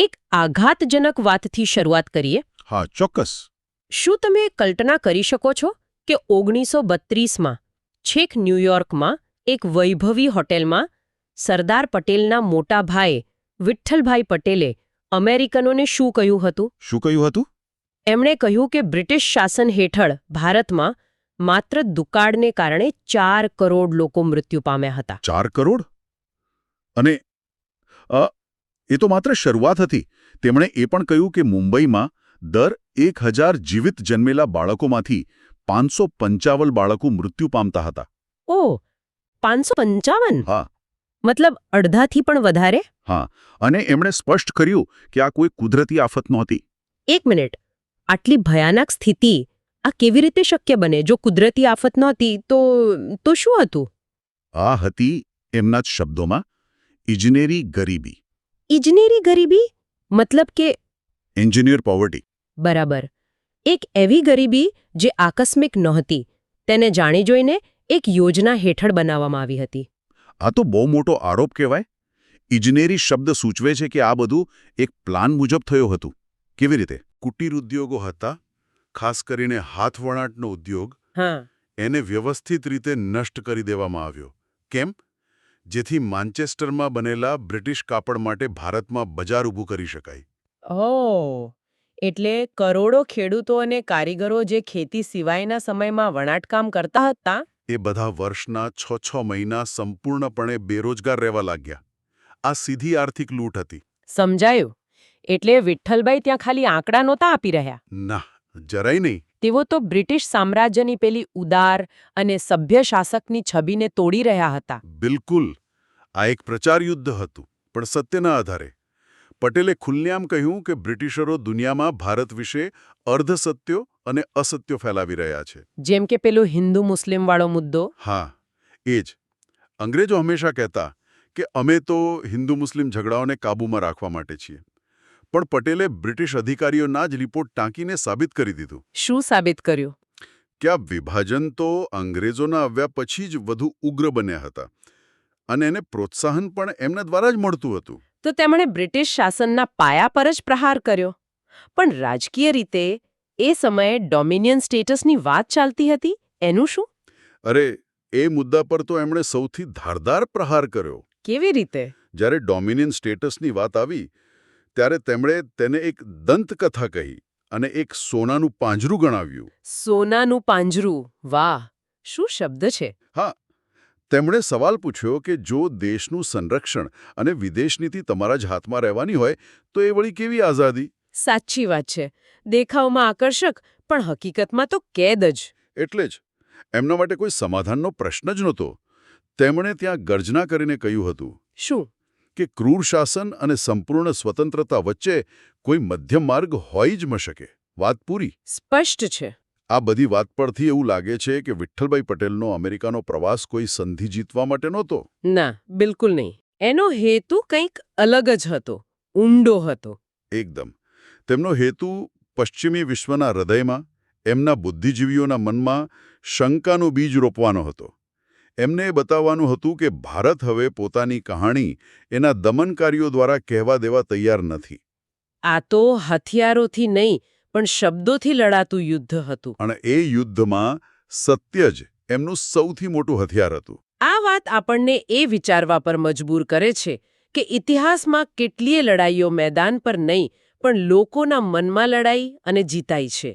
એક આઘાતજનક વાતથી શરૂઆત કરીએ. હા, ચોક્કસ. શું તમે કલ્પના કરી શકો છો કે 1932માં છેક ન્યૂયોર્કમાં એક વૈભવી હોટેલમાં સરદાર પટેલના મોટા ભાઈ વિઠ્ઠલભાઈ પટેલે અમેરિકનોને શું કહ્યું હતું? શું કહ્યું હતું? એમણે કહ્યું કે બ્રિટિશ શાસન હેઠળ ભારતમાં માત્ર દુકાળને કારણે 4 કરોડ લોકો મૃત્યુ પામ્યા હતા. 4 કરોડ? અને એ તો માત્ર શરૂઆત હતી. તેમણે એ પણ કહ્યું કે મુંબઈમાં દર 1000 જીવિત જન્મેલા બાળકોમાંથી 555 બાળકો મૃત્યુ પામતા હતા. ઓહ, 555? હા. મતલબ અડધાથી પણ વધારે? હા, અને એમણે સ્પષ્ટ કર્યું કે આ કોઈ કુદરતી આફત નહોતી. એક મિનિટ, આટલી ભયાનક સ્થિતિ આ કેવી રીતે શક્ય બને? જો કુદરતી આફત નહોતી તો શું હતું? આ હતી એમના જ શબ્દોમાં ઇજનેરી ગરીબી. ઇજનેરી ગરીબી? મતલબ કે એન્જિનિયર પોવર્ટી. બરાબર. એક એવી ગરીબી જે આકસ્મિક નહોતી, તેને જાણી જોઈને એક યોજના હેઠળ બનાવવામાં આવી હતી. આ તો બહુ મોટો આરોપ કહેવાય. ઇજનેરી શબ્દ સૂચવે છે કે આ બધું એક પ્લાન મુજબ થયું હતું. કેવી રીતે? કુટીર ઉદ્યોગો હતા, ખાસ કરીને હાથવણાટનો ઉદ્યોગ. હા. એને વ્યવસ્થિત રીતે નષ્ટ કરી દેવામાં આવ્યો. કેમ? જેથી માન્ચેસ્ટરમાં બનેલા બ્રિટિશ કાપડ માટે ભારતમાં બજાર ઊભું કરી શકાય. ઓહ, એટલે કરોડો ખેડૂતો અને કારીગરો જે ખેતી સિવાયના સમયમાં વણાટકામ કરતા હતા, એ બધા વર્ષના 6 મહિના સંપૂર્ણપણે બેરોજગાર રહેવા લાગ્યા. આ સીધી આર્થિક લૂંટ હતી. સમજાયું. એટલે વિઠ્ઠલભાઈ ત્યાં ખાલી આંકડા નહોતા આપી રહ્યા. ના, જરાય નહીં. તેઓ તો બ્રિટિશ સામ્રાજ્યની પેલી ઉદાર અને સભ્ય શાસકની છબીને તોડી રહ્યા હતા. બિલકુલ. આ એક પ્રચાર યુદ્ધ હતું, પણ સત્યના આધારે. પટેલે ખુલ્લેઆમ કહ્યું કે બ્રિટિશરો દુનિયામાં ભારત વિશે અર્ધસત્યો અને અસત્યો ફેલાવી રહ્યા છે. જેમ કે પેલો હિન્દુ મુસ્લિમ વાળો મુદ્દો. હા, એ જ. અંગ્રેજો હંમેશા કહેતા કે અમે તો હિન્દુ મુસ્લિમ ઝઘડાઓને કાબૂમાં રાખવા માટે છીએ. પણ પટેલે બ્રિટિશ અધિકારીઓના જ રિપોર્ટ ટાંકીને સાબિત કરી દીધું. શું સાબિત કર્યું? કે આ વિભાજન તો અંગ્રેજોના આવ્યા પછી જ વધુ ઉગ્ર બન્યા હતા. અને એને પ્રોત્સાહન પણ એમના દ્વારા જ મળતું હતું. તો તેમણે બ્રિટિશ શાસનના પાયા પર જ પ્રહાર કર્યો. પણ રાજકીય રીતે એ સમયે ડોમિનિયન સ્ટેટસની વાત ચાલતી હતી, એનું શું? અરે, એ મુદ્દા પર તો એમણે સૌથી ધારદાર પ્રહાર કર્યો. કેવી રીતે? જ્યારે ડોમિનિયન સ્ટેટસની વાત આવી ત્યારે તેમણે તેને એક દંતકથા કહી અને એક સોનાનું પાંજરું ગણાવ્યું. સોનાનું પાંજરું? વાહ, શું શબ્દ છે! હા, તેમણે સવાલ પૂછ્યો કે જો દેશનું સંરક્ષણ અને વિદેશ નીતિ તમારા જ હાથમાં રહેવાની હોય તો એ વળી કેવી આઝાદી? સાચી વાત છે. દેખાવમાં આકર્ષક, પણ હકીકતમાં તો કેદ જ. એટલે જ એમના માટે કોઈ સમાધાનનો પ્રશ્ન જ નહોતો. તેમણે ત્યાં ગર્જના કરીને કહ્યું હતું. શું? કે ક્રૂર શાસન અને સંપૂર્ણ સ્વતંત્રતા વચ્ચે કોઈ મધ્યમ માર્ગ હોઈ જ ન શકે. વાત પૂરી. સ્પષ્ટ છે. આ બધી વાત પરથી એવું લાગે છે કે વિઠ્ઠલભાઈ પટેલનો અમેરિકાનો પ્રવાસ કોઈ સંધિ જીતવા માટે નહોતો. ના, બિલકુલ નહીં. એનો હેતુ કંઈક અલગ જ હતો, ઊંડો હતો. એકદમ. તેમનો હેતુ પશ્ચિમી વિશ્વના હૃદયમાં, એમના બુદ્ધિજીવીઓના મનમાં શંકાનું બીજ રોપવાનો હતો. એમને એ બતાવવાનું હતું કે ભારત હવે પોતાની કહાણી એના દમનકારીઓ દ્વારા કહેવા દેવા તૈયાર નથી. આ તો હથિયારોથી નહીં, પણ શબ્દોથી લડાતું યુદ્ધ હતું. અને એ યુદ્ધમાં સત્ય જ એમનું સૌથી મોટું હથિયાર હતું. આ વાત આપણને એ વિચારવા પર મજબૂર કરે છે કે ઇતિહાસમાં કેટલીય લડાઈઓ મેદાન પર નહીં, પણ લોકોના મનમાં લડાઈ અને જીતાઈ છે.